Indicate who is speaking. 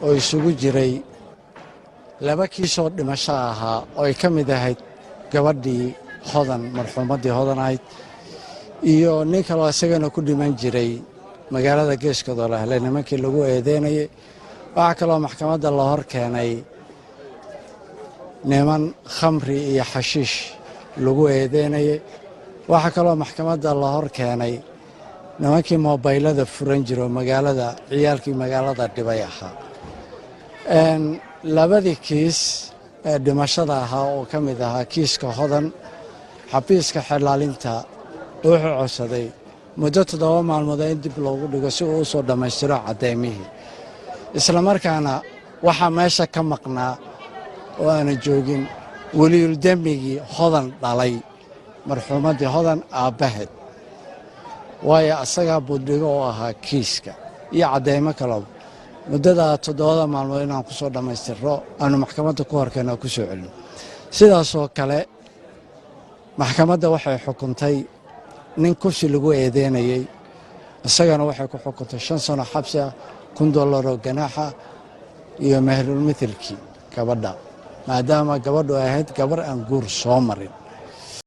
Speaker 1: oo isugu jiray laba kiisoo dhimasho ahaa oo ay ka mid ahayd gabadhii hodan marxuumaddii hodan ahayd iyo nin kaloo isagana ku dhiman jiray magaalada geeskooda la helay nimankii lagu eedeynayay. waxaa kaloo maxkamadda la hor keenay niman khamri iyo xashiish lagu eedeynayay. waxaa kaloo maxkamadda la hor keenay nimankii moobaylada furan jiro magaalada ciyaalkii magaalada dhibay ahaa. labadii kiis ee dhimashada ahaa oo ka mid ahaa kiiska hodan, xafiiska xilaalinta wuxuu codsaday muddo 7 maalmood in dib loogu dhigo si uu u soo dhammaystiro caddeymihii. isla markaana waxaa meesha ka maqnaa oo aana joogin weliyuldembigii hodan dhalay marxuumaddii hodan aabbaheed, waayo asagaa buddhigo oo ahaa kiiska iyo caddeymo kaleba. muddada 7 maalmood inaan ku soo dhammaystirro aanu maxkamadda ku horkeenna ku soo celino. sidaasoo kale maxkamadda waxay xukuntay nin kursi lagu eedeynayey, isagana waxay ku xukuntay 5 sano xabsi ah, $1,000 oo ganaaxa iyo meherulmithilkii gabadha, maadaama gabadhu ay ahayd gabar aan guur soo marin.